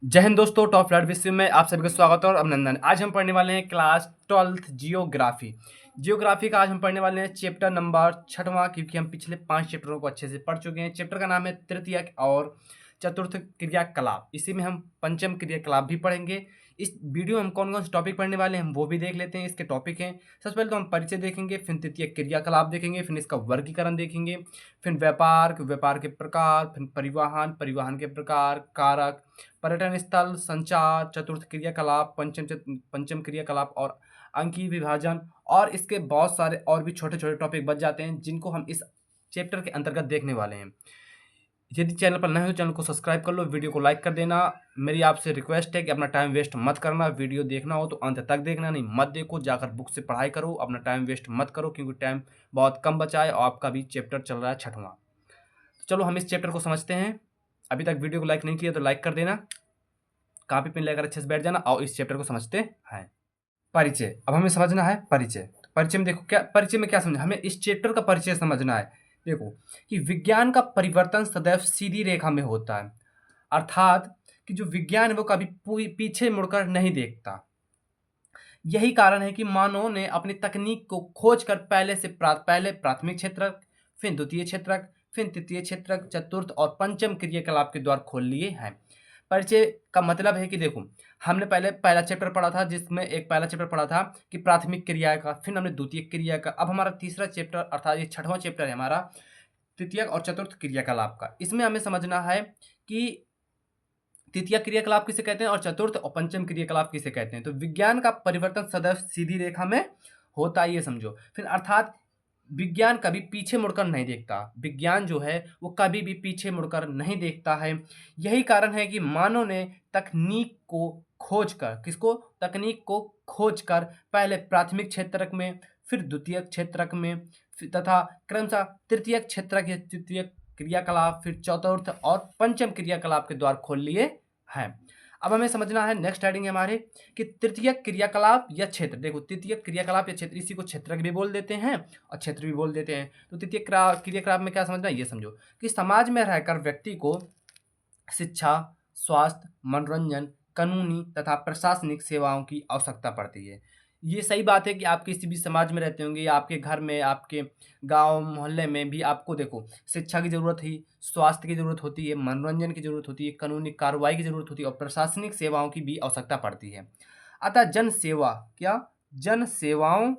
जय हिंद दोस्तों, top flat विषय में आप सभी का स्वागत है और अभिनंदन। आज हम पढ़ने वाले हैं क्लास 12th जियोग्राफी। जियोग्राफी का आज हम पढ़ने वाले हैं चैप्टर नंबर 6वां, क्योंकि हम पिछले 5 चैप्टरों को अच्छे से पढ़ चुके हैं। चैप्टर का नाम है तृतीयक और चतुर्थ क्रियाकलाप। इसी में हम पंचम क्रियाकलाप भी पढ़ेंगे। इस वीडियो में हम कौन कौन से टॉपिक पढ़ने वाले हैं हम वो भी देख लेते हैं। इसके टॉपिक हैं, सबसे पहले तो हम परिचय देखेंगे, फिर तृतीयक क्रियाकलाप देखेंगे, फिर इसका वर्गीकरण देखेंगे, फिर व्यापार के प्रकार, फिर परिवहन के प्रकार, कारक, पर्यटन स्थल, संचार, चतुर्थ क्रियाकलाप, पंचम क्रियाकलाप और अंकीय विभाजन। और इसके बहुत सारे और भी छोटे छोटे टॉपिक बच जाते हैं जिनको हम इस चैप्टर के अंतर्गत देखने वाले हैं। यदि चैनल पर नए हो तो चैनल को सब्सक्राइब कर लो, वीडियो को लाइक कर देना। मेरी आपसे रिक्वेस्ट है कि अपना टाइम वेस्ट मत करना। वीडियो देखना हो तो अंत तक देखना, नहीं मत देखो, जाकर बुक से पढ़ाई करो। अपना टाइम वेस्ट मत करो क्योंकि टाइम बहुत कम बचा है और आपका भी चैप्टर चल रहा है 6वां। चलो हम इस चैप्टर को समझते हैं। अभी तक वीडियो को लाइक नहीं किया तो लाइक कर देना, कॉपी पेन लेकर अच्छे से बैठ जाना और इस चैप्टर को समझते हैं। परिचय, अब हमें समझना है परिचय। तो परिचय में देखो, क्या परिचय में क्या समझना, हमें इस चैप्टर का परिचय समझना है। देखो कि विज्ञान का परिवर्तन सदैव सीधी रेखा में होता है, अर्थात कि जो विज्ञान है वो कभी पीछे मुड़कर नहीं देखता। यही कारण है कि मानव ने अपनी तकनीक को खोजकर पहले प्राथमिक क्षेत्रक, फिर द्वितीय क्षेत्रक, फिर तृतीय क्षेत्रक, चतुर्थ और पंचम क्रियाकलाप के द्वार खोल लिए हैं। परिचय का मतलब है कि देखो, हमने पहले पहला चैप्टर पढ़ा था, जिसमें एक पहला चैप्टर पढ़ा था कि प्राथमिक क्रिया का, फिर हमने द्वितीय क्रिया का। अब हमारा तीसरा चैप्टर अर्थात ये 6वां चैप्टर है हमारा तृतीय और चतुर्थ क्रियाकलाप का। इसमें हमें समझना है कि तृतीय क्रियाकलाप किसे कहते हैं और चतुर्थ और पंचम क्रियाकलाप किसे कहते हैं। तो विज्ञान का परिवर्तन सदैव सीधी रेखा में होता है, ये समझो। फिर अर्थात विज्ञान कभी पीछे मुड़कर नहीं देखता। विज्ञान जो है वो कभी भी पीछे मुड़कर नहीं देखता है। यही कारण है कि मानव ने तकनीक को खोजकर, किसको, तकनीक को खोजकर पहले प्राथमिक क्षेत्रक में, फिर द्वितीय क्षेत्रक में, तथा क्रमशः तृतीय क्षेत्रक या तृतीय क्रियाकलाप, फिर चतुर्थ और पंचम क्रियाकलाप के द्वार खोल लिए हैं। अब हमें समझना है, नेक्स्ट हेडिंग है हमारे कि तृतीय क्रियाकलाप या क्षेत्र। देखो, तृतीय क्रियाकलाप या क्षेत्र, इसी को क्षेत्रक भी बोल देते हैं और क्षेत्र भी बोल देते हैं। तो तृतीय क्रियाकलाप में क्या समझना है, ये समझो कि समाज में रहकर व्यक्ति को शिक्षा, स्वास्थ्य, मनोरंजन, कानूनी तथा प्रशासनिक सेवाओं की आवश्यकता पड़ती है। ये सही बात है कि आप किसी भी समाज में रहते होंगे या आपके घर में, आपके गाँव मोहल्ले में भी आपको देखो शिक्षा की ज़रूरत ही, स्वास्थ्य की ज़रूरत होती है, मनोरंजन की ज़रूरत होती है, कानूनी कार्रवाई की ज़रूरत होती है और प्रशासनिक सेवाओं की भी आवश्यकता पड़ती है। अतः जन सेवा, क्या, जन सेवाओं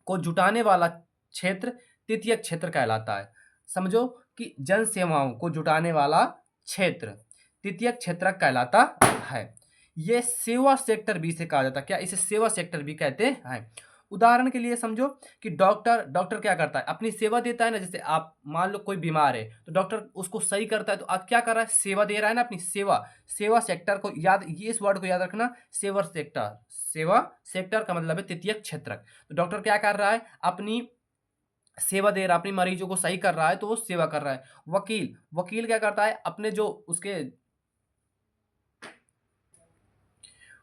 को जुटाने वाला क्षेत्र तृतीय क्षेत्र कहलाता है। समझो कि जन सेवाओं को जुटाने वाला क्षेत्र तृतीय क्षेत्र कहलाता है। ये सेवा सेक्टर भी इसे कहा जाता है। क्या, इसे सेवा सेक्टर भी कहते हैं। उदाहरण के लिए समझो कि डॉक्टर डॉक्टर क्या करता है, अपनी सेवा देता है ना। जैसे आप मान लो कोई बीमार है तो डॉक्टर उसको सही करता है, तो आप क्या कर रहा है, सेवा दे रहा है ना, अपनी सेवा। सेवा सेक्टर को याद, ये इस वर्ड को याद रखना, सेवा सेक्टर। सेवा सेक्टर का मतलब है तृतीय क्षेत्रक। तो डॉक्टर क्या कर रहा है, अपनी सेवा दे रहा है, अपनी मरीजों को सही कर रहा है, तो वो सेवा कर रहा है। वकील वकील क्या करता है, अपने जो उसके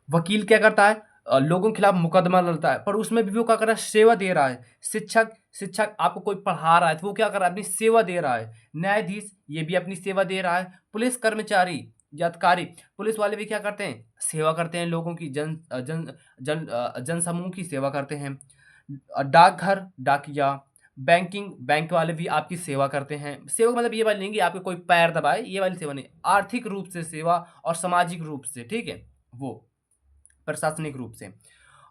वकील क्या करता है, लोगों के खिलाफ मुकदमा लड़ता है, पर उसमें भी वो क्या कर रहा है, सेवा दे रहा है। शिक्षक शिक्षक आपको कोई पढ़ा रहा है तो वो क्या कर रहा है, अपनी सेवा दे रहा है। न्यायाधीश ये भी अपनी सेवा दे रहा है। पुलिस कर्मचारी या अधिकारी, पुलिस वाले भी क्या करते हैं, सेवा करते हैं, लोगों की जन समूह की सेवा करते हैं। डाकघर डाकिया, बैंक वाले भी आपकी सेवा करते हैं। सेवा का मतलब ये वाली नहीं कि आपके कोई पैर दबाए, ये वाली सेवा नहीं, आर्थिक रूप से सेवा और सामाजिक रूप से, ठीक है, वो प्रशासनिक रूप से।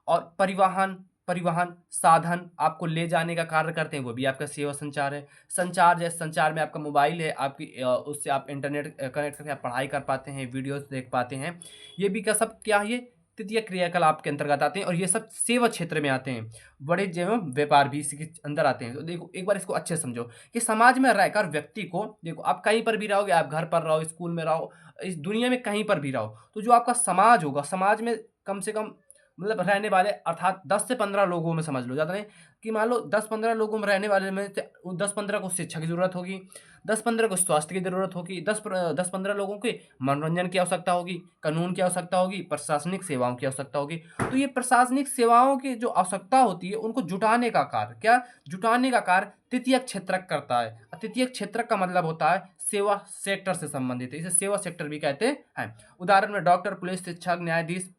और परिवहन परिवहन साधन आपको ले जाने का कार्य करते हैं, वो भी आपका सेवा संचार है। संचार, जैसे संचार में आपका मोबाइल है, आपकी उससे आप इंटरनेट कनेक्ट करके आप पढ़ाई कर पाते हैं, वीडियोस देख पाते हैं। ये भी क्या, सब क्या है, ये तृतीय क्रियाकलाप के अंतर्गत आते हैं और ये सब सेवा क्षेत्र में आते हैं। वाणिज्य एवं व्यापार भी इसी के अंदर आते हैं। तो देखो एक बार इसको अच्छे से समझो कि समाज में रहकर व्यक्ति को, देखो आप कहीं पर भी रहोगे, आप घर पर रहो, स्कूल में रहो, इस दुनिया में कहीं पर भी रहो, तो जो आपका समाज होगा, समाज में कम से कम मतलब रहने वाले, अर्थात 10 से 15 लोगों में समझ लो, ज़्यादा नहीं, कि मान लो 10-15 लोगों में रहने वाले में से 10-15 को शिक्षा की ज़रूरत होगी, 10-15 को स्वास्थ्य की ज़रूरत होगी, 10-15 लोगों के मनोरंजन की आवश्यकता होगी, कानून की आवश्यकता होगी, प्रशासनिक सेवाओं की आवश्यकता होगी। तो ये प्रशासनिक सेवाओं की जो आवश्यकता होती है उनको जुटाने का कार्य, क्या, जुटाने का कार्य तृतीय क्षेत्रक करता है। तृतीय क्षेत्रक का मतलब होता है सेवा सेक्टर से संबंधित है, इसे सेवा सेक्टर भी कहते हैं। उदाहरण में डॉक्टर, पुलिस, शिक्षक, न्यायाधीश,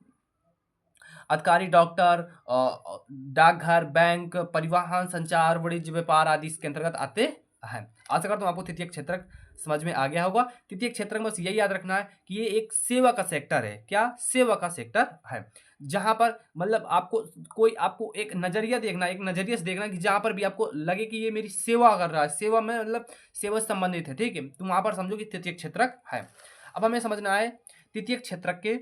अधिकारी, डॉक्टर, डाकघर, बैंक, परिवहन, संचार, वाणिज्य, व्यापार आदि इसके अंतर्गत आते हैं। आशा करता हूँ आपको तृतीय क्षेत्र समझ में आ गया होगा। तृतीय क्षेत्र में बस यही याद रखना है कि ये एक सेवा का सेक्टर है। क्या? सेवा का सेक्टर है, जहां पर मतलब आपको एक नजरिया देखना, एक नजरिए से देखना कि जहां पर भी आपको लगे कि ये मेरी सेवा कर रहा है, सेवा में मतलब सेवा से संबंधित है, ठीक है, तो वहां पर समझो कि तृतीय क्षेत्र है। अब हमें समझना है तृतीय क्षेत्र के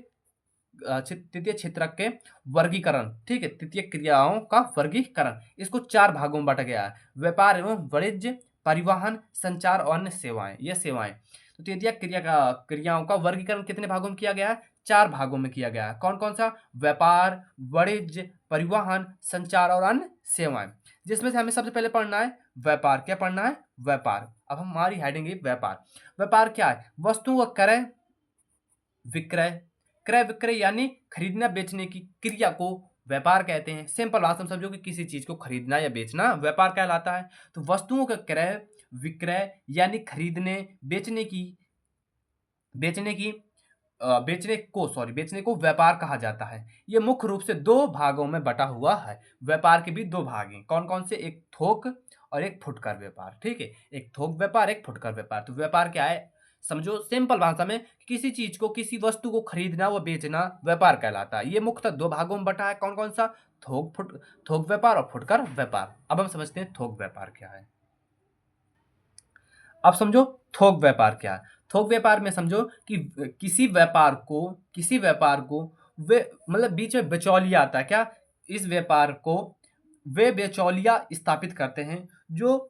तृतीय क्षेत्रक के वर्गीकरण, ठीक है, तृतीय क्रियाओं का वर्गीकरण। इसको 4 भागों में बांटा गया है: व्यापार एवं वाणिज्य, परिवहन, संचार और अन्य सेवाएं। ये सेवाएं, तो तृतीय क्रियाओं का वर्गीकरण कितने भागों में किया गया है? 4 भागों में किया गया है। कौन कौन सा? व्यापार, वाणिज्य, परिवहन, संचार और अन्य सेवाएं। जिसमें से हमें सबसे पहले पढ़ना है व्यापार। क्या पढ़ना है? व्यापार। अब हमारी हेडिंग है व्यापार। व्यापार क्या है? वस्तुओं का क्रय विक्रय, क्रय विक्रय यानी खरीदना बेचने की क्रिया को व्यापार कहते हैं। सिंपल भाषा में समझो कि किसी चीज को खरीदना या बेचना व्यापार कहलाता है। तो वस्तुओं का क्रय विक्रय यानी खरीदने बेचने की बेचने को व्यापार कहा जाता है। यह मुख्य रूप से 2 भागों में बटा हुआ है। व्यापार के भी 2 भाग हैं। कौन कौन से? एक थोक और एक फुटकर व्यापार, ठीक है, एक थोक व्यापार, एक फुटकर व्यापार। तो व्यापार क्या है? समझो सिंपल भाषा में, किसी चीज को, किसी वस्तु को खरीदना व बेचना व्यापार कहलाता है। ये मुख्यतः 2 भागों में बटा है। कौन कौन सा? थोक व्यापार और फुटकर व्यापार। अब हम समझते हैं थोक व्यापार क्या है। अब समझो थोक व्यापार क्या है। थोक व्यापार में समझो कि किसी व्यापार को वे मतलब बीच में बिचौलिया आता है। क्या? इस व्यापार को वे बिचौलिया स्थापित करते हैं जो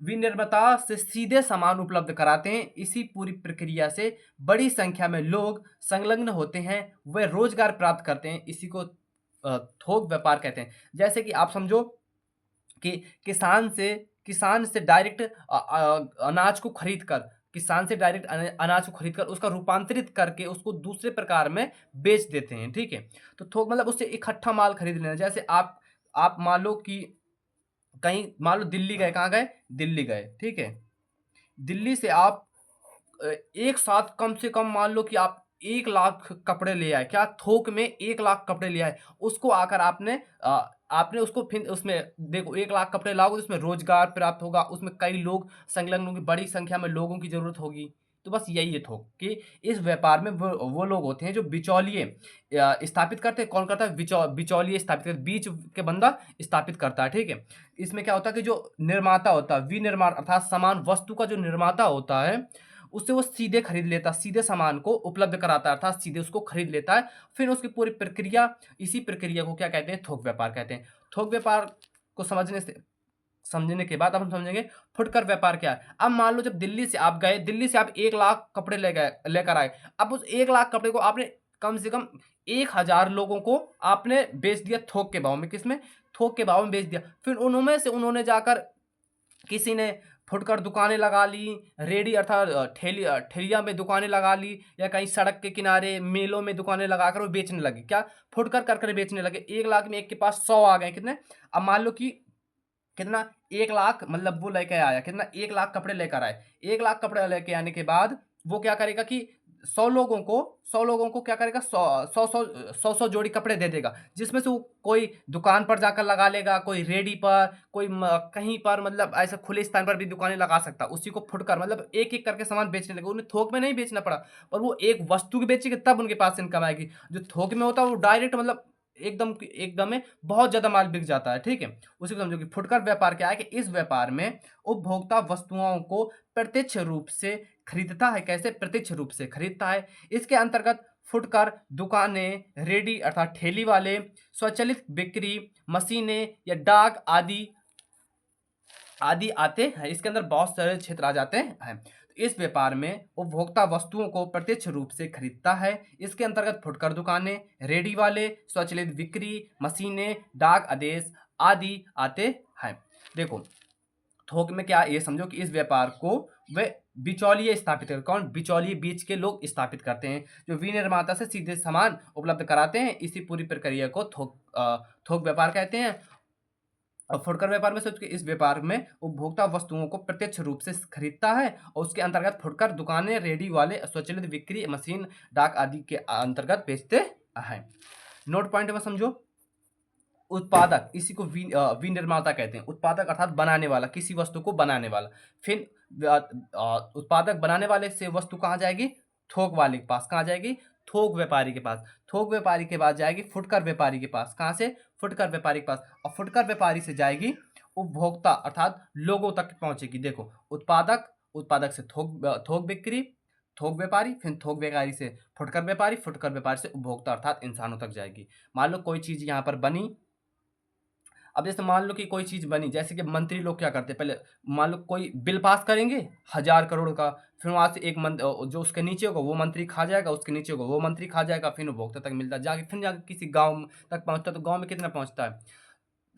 विनिर्माता से सीधे सामान उपलब्ध कराते हैं। इसी पूरी प्रक्रिया से बड़ी संख्या में लोग संलग्न होते हैं, वे रोजगार प्राप्त करते हैं। इसी को थोक व्यापार कहते हैं। जैसे कि आप समझो कि किसान से डायरेक्ट अनाज को खरीद कर, अनाज को खरीद कर उसका रूपांतरित करके उसको दूसरे प्रकार में बेच देते हैं, ठीक है। तो थोक मतलब उससे इकट्ठा माल खरीद लेना। जैसे आप मान लो कि कहीं, मान लो दिल्ली गए। कहाँ गए? दिल्ली गए, ठीक है। दिल्ली से आप एक साथ कम से कम मान लो कि आप 1 लाख कपड़े ले आए। क्या? थोक में 1 लाख कपड़े ले आए। उसको आकर आपने उसको फिर उसमें देखो 1 लाख कपड़े लाओगे तो उसमें रोजगार प्राप्त होगा, उसमें कई लोग संलग्न होंगे, बड़ी संख्या में लोगों की जरूरत होगी। तो बस यही है थोक कि इस व्यापार में वो लोग होते हैं जो बिचौलिए स्थापित करते हैं। कौन करता है? बिचौलिए स्थापित करते, बीच के बंदा स्थापित करता है, ठीक है। इसमें क्या होता है कि जो निर्माता होता है, विनिर्माण अर्थात सामान वस्तु का जो निर्माता होता है, उससे वो सीधे खरीद लेता है, सीधे सामान को उपलब्ध कराता है, अर्थात सीधे उसको खरीद लेता है। फिर उसकी पूरी प्रक्रिया, इसी प्रक्रिया को क्या कहते हैं? थोक व्यापार कहते हैं। थोक व्यापार को समझने के बाद अब हम समझेंगे फुटकर व्यापार क्या है। अब मान लो जब दिल्ली से आप गए, दिल्ली से आप 1 लाख कपड़े लेकर आए। अब उस 1 लाख कपड़े को आपने कम से कम 1,000 लोगों को आपने बेच दिया थोक के भाव में। किसमें? थोक के भाव में बेच दिया। फिर उनमें से उन्होंने जाकर किसी ने फुटकर दुकानें लगा ली, रेडी अर्थात ठेलिया में दुकानें लगा ली, या कहीं सड़क के किनारे मेलों में दुकानें लगाकर वो बेचने लगे। क्या? फुटकर कर बेचने लगे। 1 लाख में एक के पास 100 आ गए। कितने? अब मान लो कि कितना? 1 लाख मतलब वो लेके आया कितना? 1 लाख कपड़े लेकर आए। 1 लाख कपड़े लेके आने के बाद वो क्या करेगा कि 100 लोगों को क्या करेगा? 100 जोड़ी कपड़े दे देगा, जिसमें से वो कोई दुकान पर जाकर लगा लेगा, कोई रेडी पर, कोई कहीं पर, मतलब ऐसा खुले स्थान पर भी दुकानें लगा सकता। उसी को फुटकर मतलब एक एक करके सामान बेचने लगे। उन्हें थोक में नहीं बेचना पड़ा, और वो एक वस्तु की बेचेगी तब उनके पास इनकम आएगी। जो थोक में होता है वो डायरेक्ट मतलब एकदम में बहुत ज्यादा माल बिक जाता है, ठीक है। उसी को समझो कि फुटकर व्यापार क्या है कि इस व्यापार में उपभोक्ता वस्तुओं को प्रत्यक्ष रूप से खरीदता है। कैसे? प्रत्यक्ष रूप से खरीदता है। इसके अंतर्गत फुटकर दुकानें, रेडी अर्थात ठेली वाले, स्वचालित बिक्री मशीनें या डाक आदि आदि आते हैं। इसके अंदर बहुत सारे क्षेत्र आ जाते हैं। इस व्यापार में उपभोक्ता वस्तुओं को प्रत्यक्ष रूप से खरीदता है। इसके अंतर्गत फुटकर दुकानें, रेडी वाले, स्वचालित बिक्री मशीनें, डाक आदेश आदि आते हैं। देखो थोक में क्या? ये समझो कि इस व्यापार को वे बिचौलिए स्थापित करते। कौन? बिचौलिए, बीच के लोग स्थापित करते हैं, जो विनिर्माता से सीधे सामान उपलब्ध कराते हैं। इसी पूरी प्रक्रिया को थोक व्यापार कहते हैं। और फुटकर व्यापार में सोच के इस व्यापार में उपभोक्ता वस्तुओं को प्रत्यक्ष रूप से खरीदता है और उसके अंतर्गत फुटकर दुकानें, रेडी वाले, स्वचालित बिक्री मशीन, डाक आदि के अंतर्गत बेचते हैं। नोट पॉइंट में समझो। उत्पादक, इसी को विनिर्माता कहते हैं। उत्पादक अर्थात बनाने वाला, किसी वस्तु को बनाने वाला। फिर उत्पादक बनाने वाले से वस्तु कहाँ जाएगी? थोक वाले के पास। कहाँ जाएगी? थोक व्यापारी के पास। थोक व्यापारी के बाद जाएगी फुटकर व्यापारी के पास। कहाँ से? फुटकर व्यापारी के पास। और फुटकर व्यापारी से जाएगी उपभोक्ता अर्थात लोगों तक पहुंचेगी। देखो, उत्पादक, उत्पादक से थोक बिक्री, थोक व्यापारी, फिर थोक व्यापारी से फुटकर व्यापारी, फुटकर व्यापारी से उपभोक्ता अर्थात इंसानों तक जाएगी। मान लो कोई चीज यहाँ पर बनी। अब जैसे मान लो कि कोई चीज़ बनी, जैसे कि मंत्री लोग क्या करते हैं, पहले मान लो कोई बिल पास करेंगे 1000 करोड़ का, फिर वहाँ से एक जो उसके नीचे होगा वो मंत्री खा जाएगा, उसके नीचे होगा वो मंत्री खा जाएगा, फिर उपभोक्ता तक मिलता है। जाके फिर जाके किसी गाँव तक पहुँचता है, तो गाँव में कितना पहुँचता है?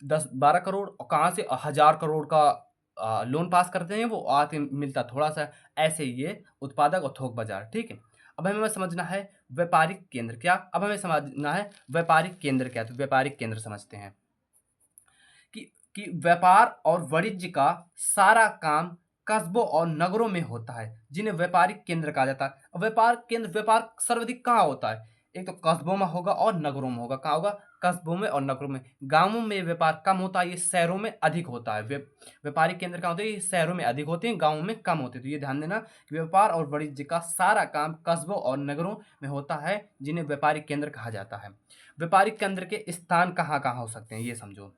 10-12 करोड़। और कहाँ से 1000 करोड़ का लोन पास करते हैं, वो आके मिलता थोड़ा सा। ऐसे ही ये उत्पादक और थोक बाजार। ठीक है। अब हमें समझना है व्यापारिक केंद्र क्या। अब हमें समझना है व्यापारिक केंद्र क्या। तो व्यापारिक केंद्र समझते हैं कि व्यापार और वाणिज्य का सारा काम कस्बों और नगरों में होता है, जिन्हें व्यापारिक केंद्र कहा जाता है। व्यापार सर्वाधिक कहाँ होता है? एक तो कस्बों में होगा और नगरों में होगा। कहाँ होगा? कस्बों में और नगरों में। गांवों में व्यापार कम होता है, ये शहरों में अधिक होता है। व्यापारिक केंद्र कहाँ होते हैं? ये शहरों में अधिक होते हैं, गांवों में कम होते हैं। तो ये ध्यान देना कि व्यापार और वाणिज्य का सारा काम कस्बों और नगरों में होता है, जिन्हें व्यापारिक केंद्र कहा जाता है। व्यापारिक केंद्र के स्थान कहाँ कहाँ हो सकते हैं, ये समझो।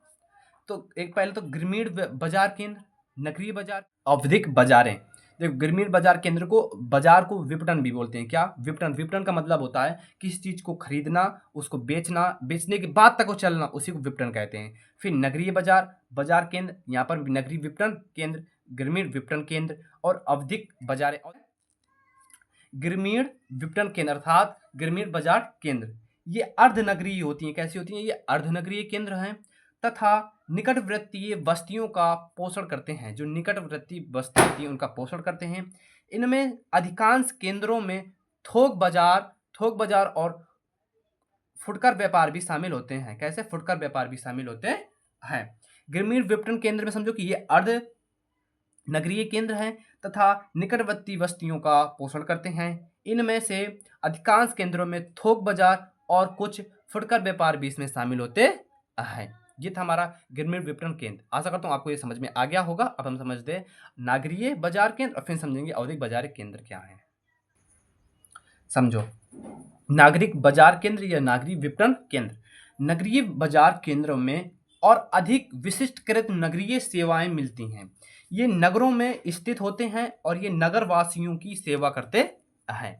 तो एक पहले तो ग्रामीण बाजार केंद्र, नगरीय बाजार, आवधिक बाजारें। देखो, ग्रामीण बाजार केंद्र को, बाजार को विपणन भी बोलते हैं। क्या? विपणन। विपणन का मतलब होता है किसी चीज को खरीदना, उसको बेचना, बेचने के बाद तक वो चलना, उसी को विपणन कहते हैं। फिर नगरीय बाजार, बाजार केंद्र, यहाँ पर नगरीय विपणन केंद्र, ग्रामीण विपणन केंद्र और आवधिक बाजारें। ग्रामीण विपणन केंद्र अर्थात ग्रामीण बाजार केंद्र, ये अर्धनगरीय होती हैं। कैसी होती हैं? ये अर्धनगरीय केंद्र हैं तथा निकटवर्तीय बस्तियों का पोषण करते हैं। जो निकटवर्ती बस्ती होती है उनका पोषण करते हैं। इनमें अधिकांश केंद्रों में थोक बाजार और फुटकर व्यापार भी शामिल होते हैं। कैसे? फुटकर व्यापार भी शामिल होते हैं। ग्रामीण विपणन केंद्र में समझो कि ये अर्ध नगरीय केंद्र हैं तथा निकटवर्ती बस्तियों का पोषण करते हैं। इनमें से अधिकांश केंद्रों में थोक बाजार और कुछ फुटकर व्यापार भी इसमें शामिल होते हैं। ये था हमारा ग्रामीण विपणन केंद्र। आशा करता हूँ आपको ये समझ में आ गया होगा। अब हम समझते हैं नागरीय बाजार केंद्र और फिर समझेंगे आवधिक बाजार केंद्र क्या है। समझो, नागरिक बाजार केंद्र या नागरीय विपणन केंद्र। नगरीय बाजार केंद्रों में और अधिक विशिष्टकृत नगरीय सेवाएं मिलती हैं। ये नगरों में स्थित होते हैं और ये नगरवासियों की सेवा करते हैं।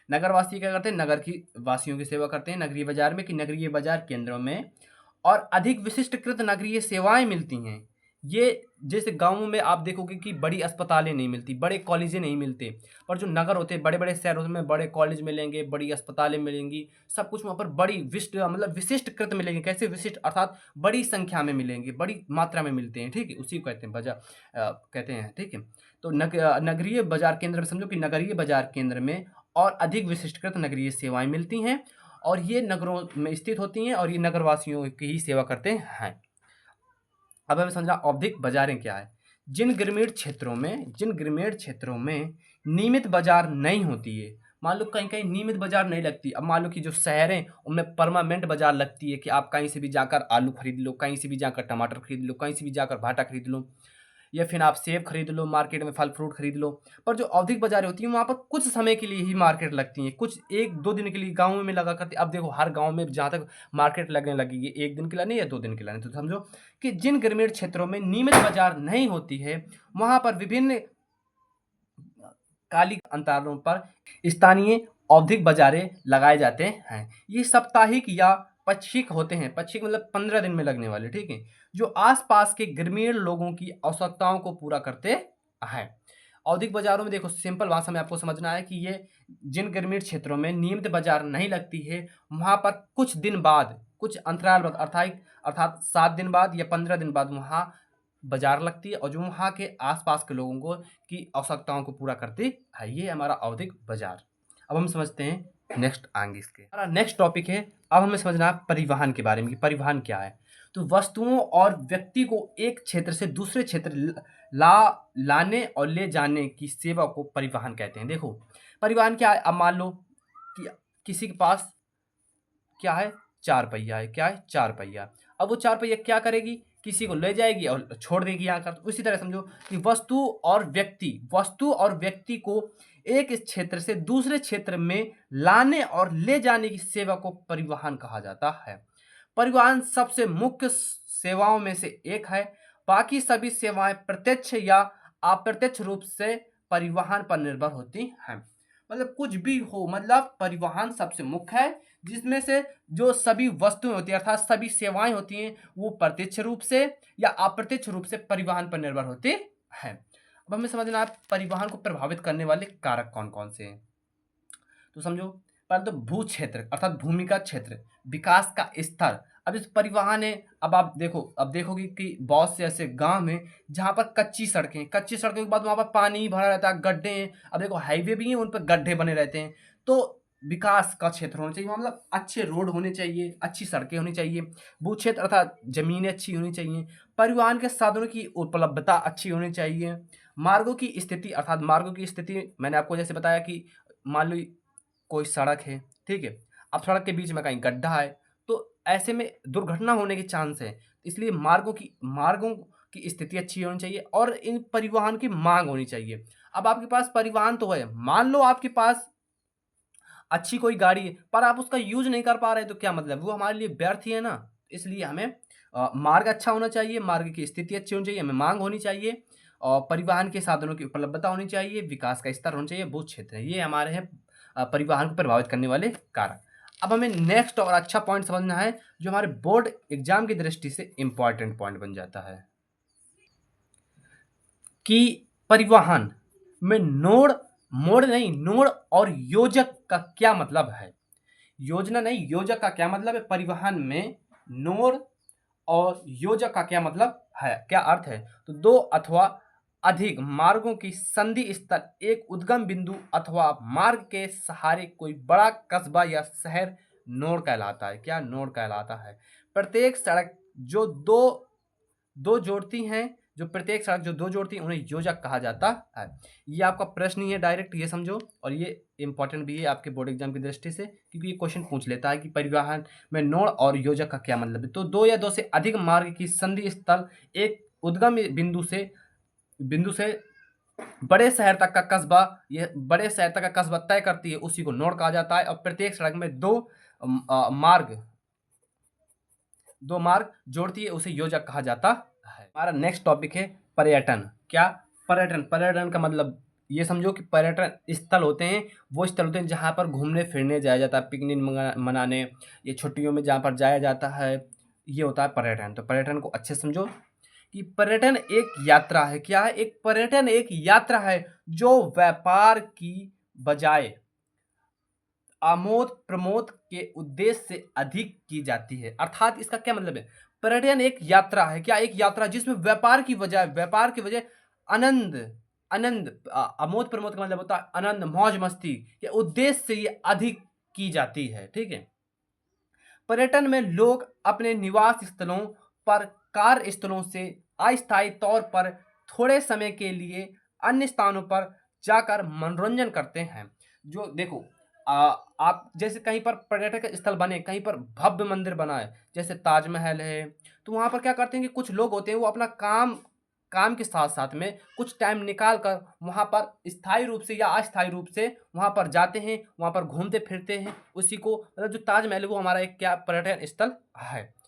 नगरवासी क्या करते हैं? नगर की वासियों की सेवा करते हैं नगरीय बाजार में, कि नगरीय बाजार केंद्रों में और अधिक विशिष्टकृत नगरीय सेवाएं मिलती हैं। ये जैसे गांवों में आप देखोगे कि बड़ी अस्पतालें नहीं मिलती, बड़े कॉलेजें नहीं मिलते, और जो नगर होते हैं, बड़े बड़े शहरों में बड़े कॉलेज मिलेंगे, बड़ी अस्पतालें मिलेंगी, सब कुछ वहाँ पर बड़ी विशिष्टकृत मिलेंगे। कैसे विशिष्ट? अर्थात बड़ी संख्या में मिलेंगे, बड़ी मात्रा में मिलते हैं। ठीक है, उसी को कहते हैं बाजार कहते हैं। ठीक है, तो नगरीय बाजार केंद्र में समझो कि नगरीय बाजार केंद्र में और अधिक विशिष्टकृत नगरीय सेवाएं मिलती हैं और ये नगरों में स्थित होती हैं और ये नगरवासियों की ही सेवा करते हैं। अब हमें समझा आवधिक बाजारें क्या है। जिन ग्रामीण क्षेत्रों में नियमित बाजार नहीं होती है, मान लो कहीं कहीं नियमित बाजार नहीं लगती। अब मान लो कि जो शहर हैं उनमें परमानेंट बाजार लगती है कि आप कहीं से भी जाकर आलू खरीद लो, कहीं से भी जाकर टमाटर खरीद लो, कहीं से भी जाकर भाटा खरीद लो, या फिर आप सेब खरीद लो, मार्केट में फल फ्रूट खरीद लो। पर जो आवधिक बाजारें होती हैं वहाँ पर कुछ समय के लिए ही मार्केट लगती हैं, कुछ 1-2 दिन के लिए गाँव में लगा करती। अब देखो, हर गाँव में जहाँ तक मार्केट लगने लगेगी 1 दिन के लिए नहीं या 2 दिन के लिए नहीं। तो समझो कि जिन ग्रामीण क्षेत्रों में नियमित बाजार नहीं होती है, वहाँ पर विभिन्न कालिक अंतरालों पर स्थानीय आवधिक बाजारें लगाए जाते हैं। ये साप्ताहिक या पाक्षिक होते हैं। पाक्षिक मतलब 15 दिन में लगने वाले। ठीक है, जो आसपास के ग्रामीण लोगों की आवश्यकताओं को पूरा करते हैं। आवधिक बाजारों में देखो, सिंपल भाषा में आपको समझना है कि ये जिन ग्रामीण क्षेत्रों में नियमित बाजार नहीं लगती है, वहाँ पर कुछ दिन बाद, कुछ अंतराल बाद, अर्थात 7 दिन बाद या 15 दिन बाद वहाँ बाजार लगती है और जो वहाँ के आसपास के लोगों को की आवश्यकताओं को पूरा करती है। ये हमारा आवधिक बाजार। अब हम समझते हैं नेक्स्ट आएंगे इसके। हमारा नेक्स्ट टॉपिक है, अब हमें समझना है परिवहन के बारे में कि परिवहन क्या है। तो वस्तुओं और व्यक्ति को एक क्षेत्र से दूसरे क्षेत्र लाने और ले जाने की सेवा को परिवहन कहते हैं। देखो परिवहन क्या है, अब मान लो कि किसी के पास क्या है, चार पहिया है। क्या है, चार पहिया। अब वो चार पहिया क्या करेगी, किसी को ले जाएगी और छोड़ देगी यहाँ कर। उसी तरह समझो कि वस्तु और व्यक्ति को एक क्षेत्र से दूसरे क्षेत्र में लाने और ले जाने की सेवा को परिवहन कहा जाता है। परिवहन सबसे मुख्य सेवाओं में से एक है। बाकी सभी सेवाएं प्रत्यक्ष या अप्रत्यक्ष रूप से परिवहन पर निर्भर होती हैं। मतलब कुछ भी हो, मतलब परिवहन सबसे मुख्य है, जिसमें से जो सभी वस्तुएं होती है अर्थात सभी सेवाएं होती हैं वो प्रत्यक्ष रूप से या अप्रत्यक्ष रूप से परिवहन पर निर्भर होती हैं। अब हमें समझना है परिवहन को प्रभावित करने वाले कारक कौन कौन से हैं। तो समझो पहले तो भू क्षेत्र अर्थात भूमि का क्षेत्र, विकास का स्तर। अब इस परिवहन है, अब आप देखो, अब देखोगे कि बहुत से ऐसे गांव हैं जहां पर कच्ची सड़कें के बाद वहां पर पानी भरा रहता है, गड्ढे हैं। अब देखो हाईवे भी हैं, उन पर गड्ढे बने रहते हैं। तो विकास का क्षेत्र होना चाहिए, मतलब अच्छे रोड होने चाहिए, अच्छी सड़कें होनी चाहिए। भू क्षेत्र अर्थात जमीनें अच्छी होनी चाहिए। परिवहन के साधनों की उपलब्धता अच्छी होनी चाहिए। मार्गों की स्थिति अर्थात मार्गों की स्थिति मैंने आपको जैसे बताया कि मान लो कोई सड़क है, ठीक है, अब सड़क के बीच में कहीं गड्ढा है, तो ऐसे में दुर्घटना होने के चांस है। इसलिए मार्गों की स्थिति अच्छी होनी चाहिए और इन परिवहन की मांग होनी चाहिए। अब आपके पास परिवहन तो है, मान लो आपके पास अच्छी कोई गाड़ी है पर आप उसका यूज नहीं कर पा रहे, तो क्या मतलब, वो हमारे लिए व्यर्थ ही है ना। इसलिए हमें मार्ग अच्छा होना चाहिए, मार्ग की स्थिति अच्छी होनी चाहिए, हमें मांग होनी चाहिए और परिवहन के साधनों की उपलब्धता होनी चाहिए, विकास का स्तर होना चाहिए, भू क्षेत्र है, ये हमारे हैं परिवहन को प्रभावित करने वाले कारक। अब हमें नेक्स्ट और अच्छा पॉइंट समझना है जो हमारे बोर्ड एग्जाम की दृष्टि से इंपॉर्टेंट पॉइंट बन जाता है कि परिवहन में नोड और योजक का क्या मतलब है। योजना नहीं, योजक का क्या मतलब है। परिवहन में नोड और योजक का क्या मतलब है, क्या अर्थ है। तो दो अथवा अधिक मार्गों की संधि स्थल, एक उद्गम बिंदु अथवा मार्ग के सहारे कोई बड़ा कस्बा या शहर नोड कहलाता है। क्या नोड कहलाता है। प्रत्येक सड़क जो दो दो जोड़ती हैं जो प्रत्येक सड़क जो दो जोड़ती है उन्हें योजक कहा जाता है। ये आपका प्रश्न ही है डायरेक्ट, ये समझो, और ये इंपॉर्टेंट भी है आपके बोर्ड एग्जाम की दृष्टि से, क्योंकि ये क्वेश्चन पूछ लेता है कि परिवहन में नोड और योजक का क्या मतलब है। तो दो या दो से अधिक मार्ग की संधि स्थल, एक उद्गम बिंदु से बड़े शहर तक का कस्बा, ये बड़े शहर तक का कस्बा तय करती है, उसी को नोड कहा जाता है। और प्रत्येक सड़क में दो मार्ग जोड़ती है, उसे योजक कहा जाता है। हमारा नेक्स्ट टॉपिक है पर्यटन। क्या, पर्यटन का मतलब ये समझो कि पर्यटन स्थल होते हैं, वो स्थल होते हैं जहाँ पर घूमने फिरने जाया जाता है, पिकनिक मनाने, ये छुट्टियों में जहाँ पर जाया जाता है, ये होता है पर्यटन। तो पर्यटन को अच्छे से समझो कि पर्यटन एक यात्रा है। क्या है, एक पर्यटन एक यात्रा है जो व्यापार की बजाय आमोद प्रमोद के उद्देश्य से अधिक की जाती है। अर्थात इसका क्या मतलब है, पर्यटन एक यात्रा है। क्या, एक यात्रा जिसमें व्यापार की वजह आनंद आनंद आमोद प्रमोद का मतलब होता है आनंद, मौज मस्ती के उद्देश्य से ये अधिक की जाती है। ठीक है, पर्यटन में लोग अपने निवास स्थलों पर, कार्य स्थलों से अस्थायी तौर पर थोड़े समय के लिए अन्य स्थानों पर जाकर मनोरंजन करते हैं। जो देखो आ, आप जैसे कहीं पर पर्यटक स्थल बने, कहीं पर भव्य मंदिर बना है जैसे ताजमहल है, तो वहाँ पर क्या करते हैं कि कुछ लोग होते हैं वो अपना काम के साथ साथ में कुछ टाइम निकाल कर वहाँ पर स्थायी रूप से या अस्थायी रूप से वहाँ पर जाते हैं, वहाँ पर घूमते फिरते हैं। उसी को मतलब जो ताजमहल है वो हमारा एक क्या पर्यटन स्थल है।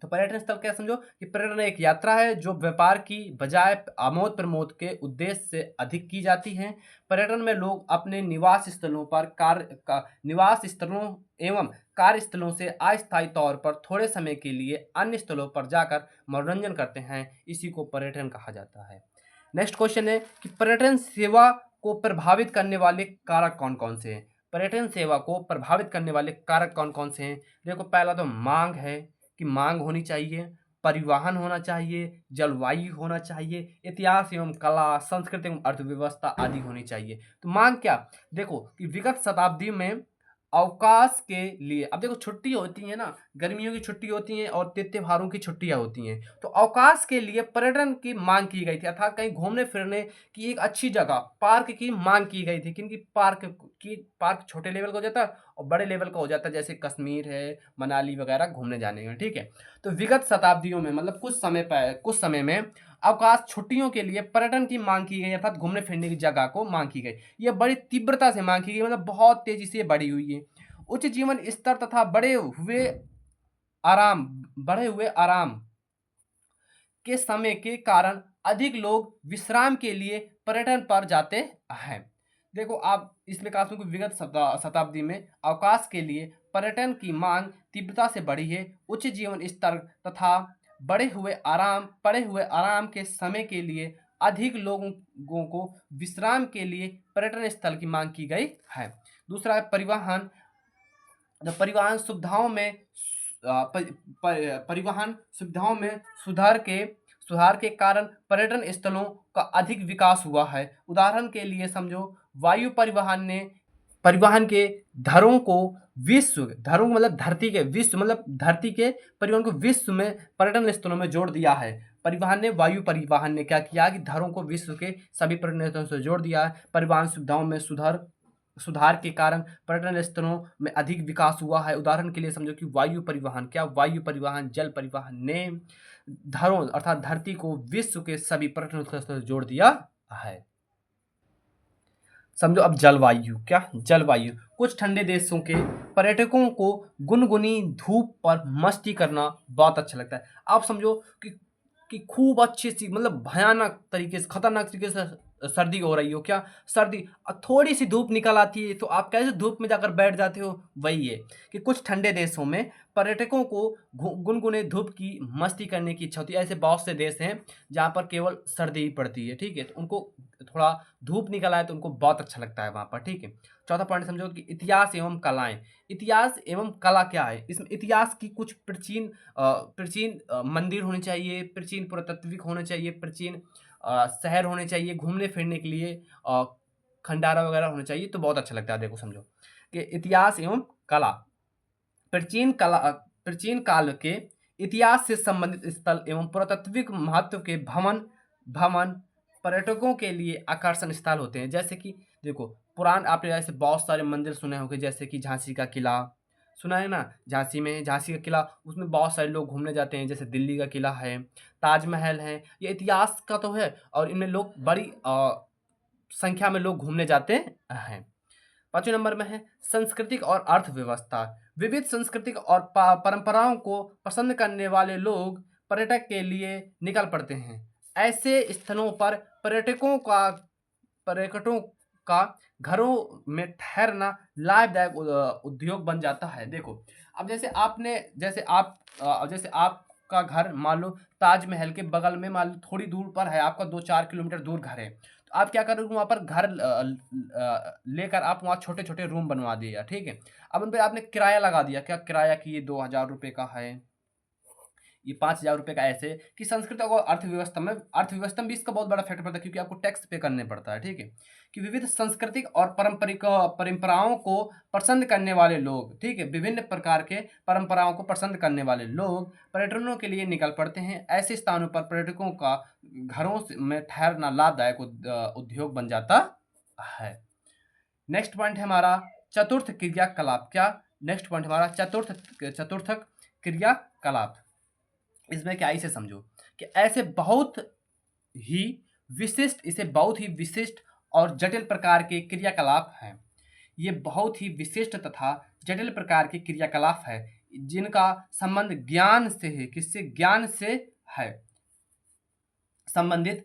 तो पर्यटन स्थल क्या समझो कि पर्यटन एक यात्रा है जो व्यापार की बजाय आमोद प्रमोद के उद्देश्य से अधिक की जाती है। पर्यटन में लोग अपने निवास स्थलों एवं कार्यस्थलों से अस्थायी तौर पर थोड़े समय के लिए अन्य स्थलों पर जाकर मनोरंजन करते हैं, इसी को पर्यटन कहा जाता है। नेक्स्ट क्वेश्चन है कि पर्यटन सेवा को प्रभावित करने वाले कारक कौन कौन से हैं। पर्यटन सेवा को प्रभावित करने वाले कारक कौन कौन से हैं। देखो पहला तो मांग है कि मांग होनी चाहिए, परिवहन होना चाहिए, जलवायु होना चाहिए, इतिहास एवं कला, संस्कृति एवं अर्थव्यवस्था आदि होनी चाहिए। तो मांग क्या, देखो कि विगत शताब्दी में अवकाश के लिए, अब देखो छुट्टी होती है ना, गर्मियों की छुट्टी होती है और त्योहारों की छुट्टियां होती हैं, तो अवकाश के लिए पर्यटन की मांग की गई थी, अर्थात कहीं घूमने फिरने की एक अच्छी जगह पार्क की मांग की गई थी। क्योंकि पार्क छोटे लेवल का हो जाता है और बड़े लेवल का हो जाता है, जैसे कश्मीर है, मनाली वगैरह घूमने जाने में, ठीक है। तो विगत शताब्दियों में, मतलब कुछ समय में अवकाश छुट्टियों के लिए पर्यटन की मांग की गई, अर्थात घूमने फिरने की जगह को मांग की गई। ये बड़ी तीव्रता से मांग की गई, मतलब बहुत तेजी से बढ़ी हुई है। उच्च जीवन स्तर तथा बढ़े हुए आराम के समय के कारण अधिक लोग विश्राम के लिए पर्यटन पर जाते हैं। देखो आप इसमें कहा कि विगत शताब्दी में अवकाश के लिए पर्यटन की मांग तीव्रता से बढ़ी है। उच्च जीवन स्तर तथा पड़े हुए आराम के समय के लिए अधिक लोगों को विश्राम के लिए पर्यटन स्थल की मांग की गई है। दूसरा है परिवहन। परिवहन सुविधाओं में परिवहन सुविधाओं में सुधार के कारण पर्यटन स्थलों का अधिक विकास हुआ है। उदाहरण के लिए समझो, वायु परिवहन के धरों मतलब धरती के परिवहन को विश्व में पर्यटन स्थलों में जोड़ दिया है। वायु परिवहन ने क्या किया कि धरों को विश्व के सभी पर्यटन स्थलों से जोड़ दिया है। परिवहन सुविधाओं में सुधार के कारण पर्यटन स्थलों में अधिक विकास हुआ है। उदाहरण के लिए समझो कि वायु परिवहन जल परिवहन ने धरों अर्थात धरती को विश्व के सभी पर्यटन स्थलों से जोड़ दिया है। समझो अब जलवायु कुछ ठंडे देशों के पर्यटकों को गुनगुनी धूप पर मस्ती करना बहुत अच्छा लगता है। आप समझो कि खूब अच्छी सी, मतलब भयानक तरीके से, खतरनाक तरीके से सर्दी हो रही हो, क्या सर्दी, थोड़ी सी धूप निकल आती है तो आप कैसे धूप में जाकर बैठ जाते हो। वही है कि कुछ ठंडे देशों में पर्यटकों को गुनगुने धूप की मस्ती करने की इच्छा होती है। ऐसे बहुत से देश हैं जहाँ पर केवल सर्दी ही पड़ती है, ठीक है, तो उनको थोड़ा धूप निकल आए तो उनको बहुत अच्छा लगता है वहाँ पर, ठीक है। चौथा पॉइंट समझो कि इतिहास एवं कलाएं। इतिहास एवं कला क्या है, इसमें इतिहास की कुछ प्राचीन मंदिर होने चाहिए, प्राचीन पुरातात्विक होने चाहिए, प्राचीन शहर होने चाहिए, घूमने फिरने के लिए खंडारा वगैरह होने चाहिए, तो बहुत अच्छा लगता है। देखो समझो कि इतिहास एवं कला, प्राचीन काल के इतिहास से संबंधित स्थल एवं पुरातात्विक महत्व के भवन पर्यटकों के लिए आकर्षण स्थल होते हैं। जैसे कि देखो आपने ऐसे बहुत सारे मंदिर सुने होंगे, जैसे कि झांसी का किला सुना है ना, झांसी का किला, उसमें बहुत सारे लोग घूमने जाते हैं। जैसे दिल्ली का किला है, ताजमहल है, ये इतिहास का तो है और इनमें लोग बड़ी संख्या में लोग घूमने जाते हैं। पांचवें नंबर में है सांस्कृतिक और अर्थव्यवस्था। विविध सांस्कृतिक और परंपराओं को पसंद करने वाले लोग पर्यटक के लिए निकल पड़ते हैं। ऐसे स्थलों पर पर्यटकों का घरों में ठहरना लाभदायक उद्योग बन जाता है। देखो अब जैसे आपका घर मान लो ताजमहल के बगल में, मान लो थोड़ी दूर पर है, आपका 2-4 किलोमीटर दूर घर है, तो आप क्या करोगे, वहाँ पर घर लेकर आप वहाँ छोटे छोटे रूम बनवा दिया, ठीक है। अब उन पर आपने किराया लगा दिया, क्या किराया कि ये 2,000 रुपये का है, ये 5,000 रुपये का, ऐसे कि संस्कृति और अर्थव्यवस्था में भी इसका बहुत बड़ा फैक्टर पड़ता है, क्योंकि आपको टैक्स पे करने पड़ता है, ठीक है। कि विविध सांस्कृतिक और पारंपरिक परंपराओं को पसंद करने वाले लोग, ठीक है, विभिन्न प्रकार के परंपराओं को पसंद करने वाले लोग पर्यटनों के लिए निकल पड़ते हैं। ऐसे स्थानों पर पर्यटकों का में ठहरना लाभदायक उद्योग बन जाता है। नेक्स्ट पॉइंट है हमारा चतुर्थ क्रियाकलाप। क्या नेक्स्ट पॉइंट हमारा चतुर्थ क्रियाकलाप। इसमें क्या, इसे समझो कि इसे बहुत ही विशिष्ट और जटिल प्रकार के क्रियाकलाप हैं। ये बहुत ही विशिष्ट तथा जटिल प्रकार के क्रियाकलाप है जिनका संबंध ज्ञान से है। किससे? ज्ञान से है, संबंधित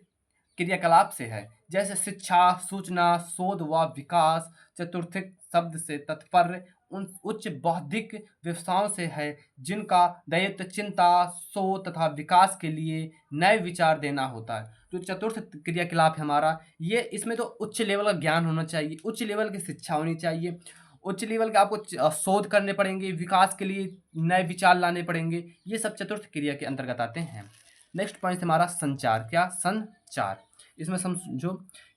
क्रियाकलाप से है। जैसे शिक्षा, सूचना, शोध व विकास। चतुर्थिक शब्द से तात्पर्य उन उच्च बौद्धिक व्यवसायों से है जिनका दायित्व चिंता, शोध तथा विकास के लिए नए विचार देना होता है। जो चतुर्थ क्रियाकलाप है हमारा, ये इसमें तो उच्च लेवल का ज्ञान होना चाहिए, उच्च लेवल की शिक्षा होनी चाहिए, उच्च लेवल के आपको शोध करने पड़ेंगे, विकास के लिए नए विचार लाने पड़ेंगे। ये सब चतुर्थ क्रिया के अंतर्गत आते हैं। नेक्स्ट पॉइंट हमारा संचार। क्या? संचार। इसमें समझो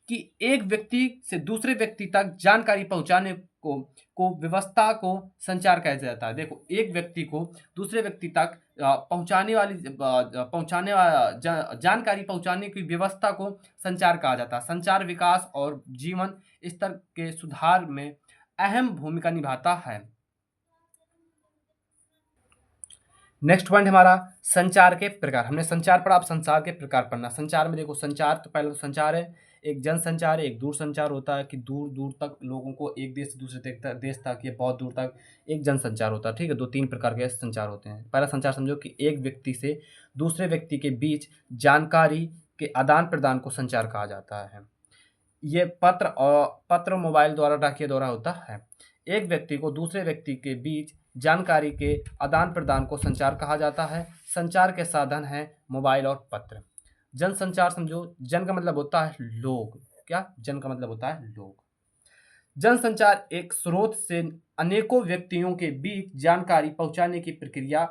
कि एक व्यक्ति से दूसरे व्यक्ति तक जानकारी पहुंचाने को व्यवस्था को संचार कहा जाता है। देखो, एक व्यक्ति को दूसरे व्यक्ति तक पहुँचाने वाला जानकारी पहुँचाने की व्यवस्था को संचार कहा जाता है। संचार विकास और जीवन स्तर के सुधार में अहम भूमिका निभाता है। नेक्स्ट पॉइंट हमारा संचार के प्रकार। हमने संचार पढ़ा, अब संचार के प्रकार पढ़ना। संचार में देखो, संचार तो पहले तो संचार है, एक जनसंचार है, एक दूर संचार होता है कि दूर दूर तक लोगों को एक देश से दूसरे देश तक या बहुत दूर तक एक जनसंचार होता है। ठीक है, दो तीन प्रकार के संचार होते हैं। पहला संचार समझो कि एक व्यक्ति से दूसरे व्यक्ति के बीच जानकारी के आदान प्रदान को संचार कहा जाता है। ये पत्र मोबाइल द्वारा डाकिया द्वारा होता है। एक व्यक्ति को दूसरे व्यक्ति के बीच जानकारी के आदान प्रदान को संचार कहा जाता है। संचार के साधन हैं मोबाइल और पत्र। जनसंचार समझो, जन का मतलब होता है लोग। क्या? जन का मतलब होता है लोग। जनसंचार एक स्रोत से अनेकों व्यक्तियों के बीच जानकारी पहुंचाने की प्रक्रिया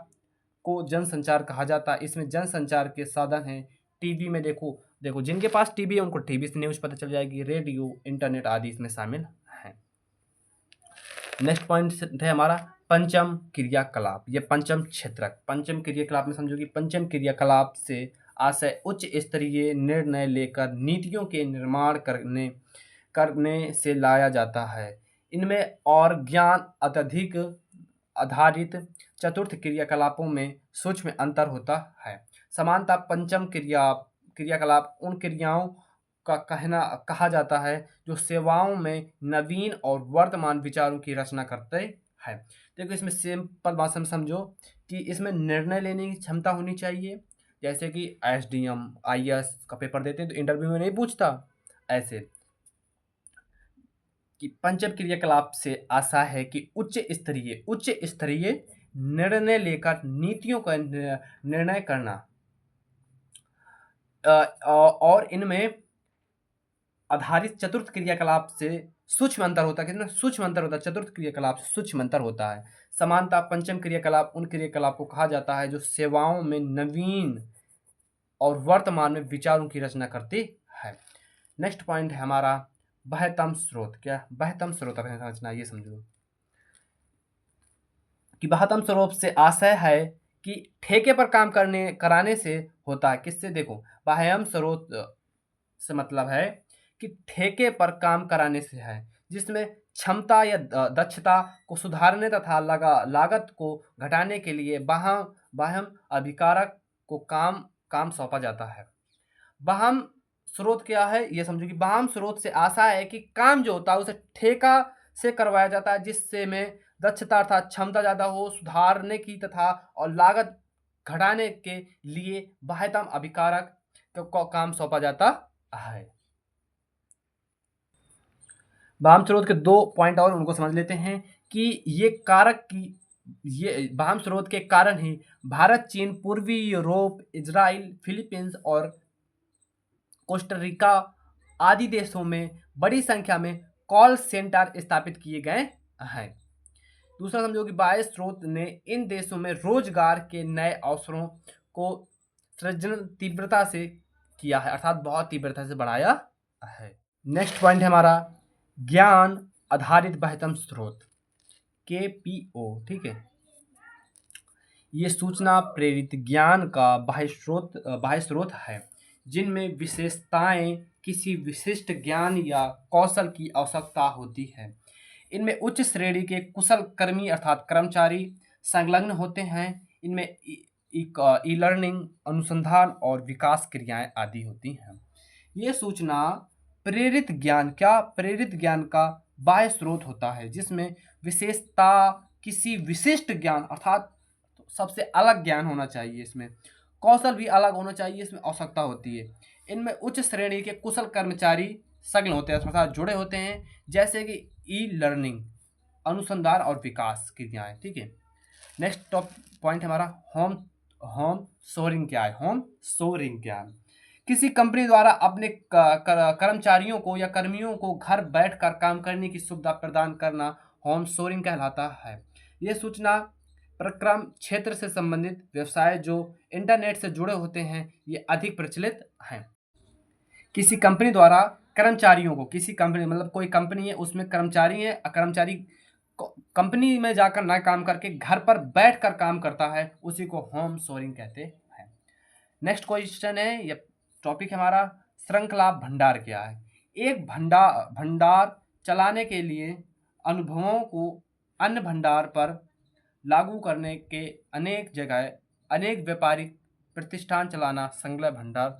को जनसंचार कहा जाता है। इसमें जनसंचार के साधन हैं टीवी में, देखो जिनके पास टीवी है उनको टीवी से न्यूज़ पता चल जाएगी, रेडियो, इंटरनेट आदि इसमें शामिल हैं। नेक्स्ट पॉइंट है हमारा पंचम क्रियाकलाप। ये पंचम क्षेत्रक। पंचम क्रियाकलाप में समझो कि पंचम क्रियाकलाप से आशय उच्च स्तरीय निर्णय लेकर नीतियों के निर्माण करने से लाया जाता है। इनमें और ज्ञान अत्यधिक आधारित चतुर्थ क्रियाकलापों में सूक्ष्म अंतर होता है। समानता पंचम क्रियाकलाप उन क्रियाओं का कहा जाता है जो सेवाओं में नवीन और वर्तमान विचारों की रचना करते हैं। देखो, इसमें सिंपल भाषा में समझो कि इसमें निर्णय लेने की क्षमता होनी चाहिए। जैसे कि एसडीएम आईएएस का पेपर देते हैं तो इंटरव्यू में नहीं पूछता, ऐसे कि पंचम क्रियाकलाप से आशा है कि उच्च स्तरीय निर्णय लेकर नीतियों का निर्णय करना और इनमें आधारित चतुर्थ क्रियाकलाप से सूक्ष्म अंतर होता है। कितना सूक्ष्म अंतर होता है? चतुर्थ क्रियाकलाप से सूक्ष्म अंतर होता है। समानता पंचम क्रियाकलाप उन क्रियाकलाप को कहा जाता है जो सेवाओं में नवीन और वर्तमान में विचारों की रचना करती है। नेक्स्ट पॉइंट है हमारा बहतम स्रोत। क्या? बहतम स्रोत अपने समझना, ये समझो कि बहतम स्रोत से आशय है कि ठेके पर काम कराने से होता है। किससे? देखो, बाह्यम स्रोत से मतलब है कि ठेके पर काम कराने से है, जिसमें क्षमता या दक्षता को सुधारने तथा लागत को घटाने के लिए बाह्यम अधिकारक को काम सौंपा जाता है। बाह्यम स्रोत क्या है? ये समझो कि बाह्यम स्रोत से आशा है कि काम जो होता है उसे ठेका से करवाया जाता है, जिससे में दक्षता अर्थात क्षमता ज़्यादा हो, सुधारने की तथा और लागत घटाने के लिए बाह्यतम अभिकारक को काम सौंपा जाता है। बाह्यम स्रोत के 2 पॉइंट और उनको समझ लेते हैं कि ये बाह्यम स्रोत के कारण ही भारत, चीन, पूर्वी यूरोप, इजराइल, फिलीपींस और कोस्टारिका आदि देशों में बड़ी संख्या में कॉल सेंटर स्थापित किए गए हैं। दूसरा समझो कि बाह्य स्रोत ने इन देशों में रोजगार के नए अवसरों को सृजन तीव्रता से किया है, अर्थात बहुत तीव्रता से बढ़ाया है। नेक्स्ट पॉइंट है हमारा ज्ञान आधारित बहतम स्रोत, KPO। ठीक है, ये सूचना प्रेरित ज्ञान का बाह्य स्रोत है जिनमें विशेषताएं किसी विशिष्ट ज्ञान या कौशल की आवश्यकता होती है। इनमें उच्च श्रेणी के कुशल कर्मी अर्थात कर्मचारी संलग्न होते हैं। इनमें ई लर्निंग, अनुसंधान और विकास क्रियाएं आदि होती हैं। ये सूचना प्रेरित ज्ञान का बाह्य स्रोत होता है जिसमें विशेषता किसी विशिष्ट ज्ञान अर्थात सबसे अलग ज्ञान होना चाहिए, इसमें कौशल भी अलग होना चाहिए, इसमें आवश्यकता होती है। इनमें उच्च श्रेणी के कुशल कर्मचारी संलग्न होते हैं अर्थात जुड़े होते हैं, जैसे कि ई लर्निंग, अनुसंधान और विकास क्रियाएं। ठीक है, नेक्स्ट टॉप पॉइंट हमारा होम शोरिंग क्या है? होम शोरिंग क्या है? किसी कंपनी द्वारा अपने कर्मचारियों को या कर्मियों को घर बैठकर काम करने की सुविधा प्रदान करना होम शोरिंग कहलाता है। यह सूचना प्रक्रम क्षेत्र से संबंधित व्यवसाय जो इंटरनेट से जुड़े होते हैं ये अधिक प्रचलित हैं। किसी कंपनी द्वारा कर्मचारियों को, किसी कंपनी मतलब कोई कंपनी है उसमें कर्मचारी है, कर्मचारी कंपनी में जाकर ना काम करके घर पर बैठकर काम करता है, उसी को होम शोरिंग कहते हैं। नेक्स्ट क्वेश्चन है, ये टॉपिक हमारा श्रृंखला भंडार क्या है। एक भंडार चलाने के लिए अनुभवों को अन्य भंडार पर लागू करने के अनेक जगह अनेक व्यापारिक प्रतिष्ठान चलाना श्रृंखला भंडार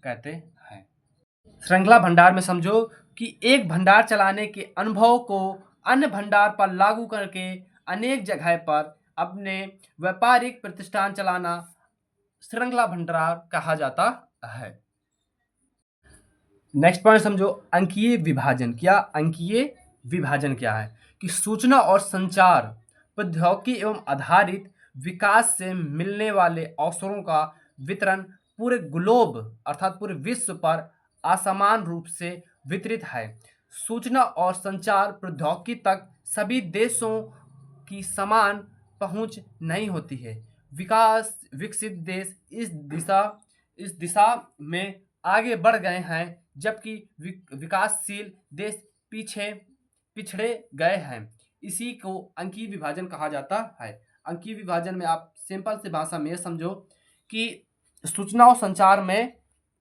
कहते हैं। श्रृंखला भंडार में समझो कि एक भंडार चलाने के अनुभव को अन्य भंडार पर लागू करके अनेक जगह पर अपने व्यापारिक प्रतिष्ठान चलाना श्रृंखला भंडार कहा जाता है। नेक्स्ट पॉइंट समझो, अंकीय विभाजन। क्या अंकीय विभाजन क्या है कि सूचना और संचार प्रौद्योगिकी एवं आधारित विकास से मिलने वाले अवसरों का वितरण पूरे ग्लोब अर्थात पूरे विश्व पर असमान रूप से वितरित है। सूचना और संचार प्रौद्योगिकी तक सभी देशों की समान पहुंच नहीं होती है। विकसित देश इस दिशा में आगे बढ़ गए हैं, जबकि विकासशील देश पिछड़े गए हैं। इसी को अंकीय विभाजन कहा जाता है। अंकीय विभाजन में आप सिंपल सी भाषा में समझो कि सूचना और संचार में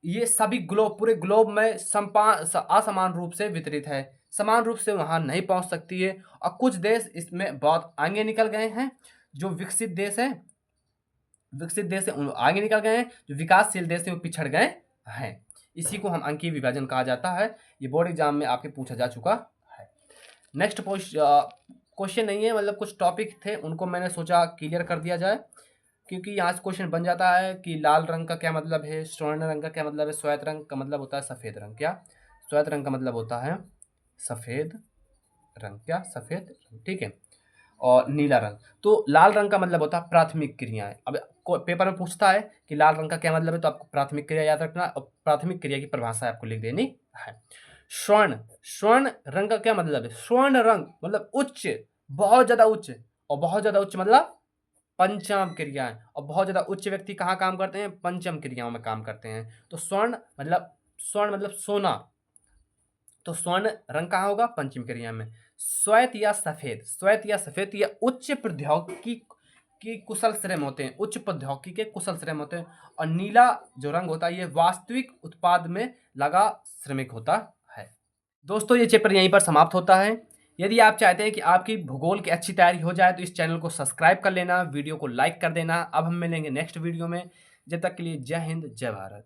ये सभी पूरे ग्लोब में असमान रूप से वितरित है, समान रूप से वहां नहीं पहुंच सकती है, और कुछ देश इसमें बहुत आगे निकल गए हैं। जो विकसित देश है उन आगे निकल गए हैं, जो विकासशील देश है वो पिछड़ गए हैं। इसी को हम अंकीय विभाजन कहा जाता है। ये बोर्ड एग्जाम में आपके पूछा जा चुका है। नेक्स्ट क्वेश्चन नहीं है, मतलब कुछ टॉपिक थे उनको मैंने सोचा क्लियर कर दिया जाए, क्योंकि यहाँ से क्वेश्चन बन जाता है कि लाल रंग का क्या मतलब है, स्वर्ण रंग का क्या मतलब है, श्वेत रंग का मतलब होता है सफ़ेद रंग। क्या श्वेत रंग का मतलब होता है सफ़ेद रंग, क्या सफ़ेद रंग, ठीक है। और नीला रंग, तो लाल रंग का मतलब होता है प्राथमिक क्रियाएं। अब पेपर में पूछता है कि लाल रंग का क्या मतलब है, तो आपको प्राथमिक क्रिया याद रखना और प्राथमिक क्रिया की परिभाषा आपको लिख देनी है। स्वर्ण रंग का क्या मतलब है, स्वर्ण रंग मतलब उच्च, बहुत ज्यादा उच्च, और बहुत ज्यादा उच्च मतलब पंचम क्रियाएं, और बहुत ज्यादा उच्च व्यक्ति कहाँ काम करते हैं, पंचम क्रियाओं में काम करते हैं। तो स्वर्ण मतलब सोना, तो स्वर्ण रंग कहाँ होगा, पंचम क्रिया में। श्वेत या सफेद या उच्च प्रौद्योगिकी की कुशल श्रम होते हैं, उच्च प्रौद्योगिकी के कुशल श्रम होते हैं। और नीला जो रंग होता है ये वास्तविक उत्पाद में लगा श्रमिक होता है। दोस्तों ये चैप्टर यहीं पर समाप्त होता है। यदि आप चाहते हैं कि आपकी भूगोल की अच्छी तैयारी हो जाए तो इस चैनल को सब्सक्राइब कर लेना, वीडियो को लाइक कर देना। अब हम मिलेंगे नेक्स्ट वीडियो में, जब तक के लिए जय हिंद जय भारत।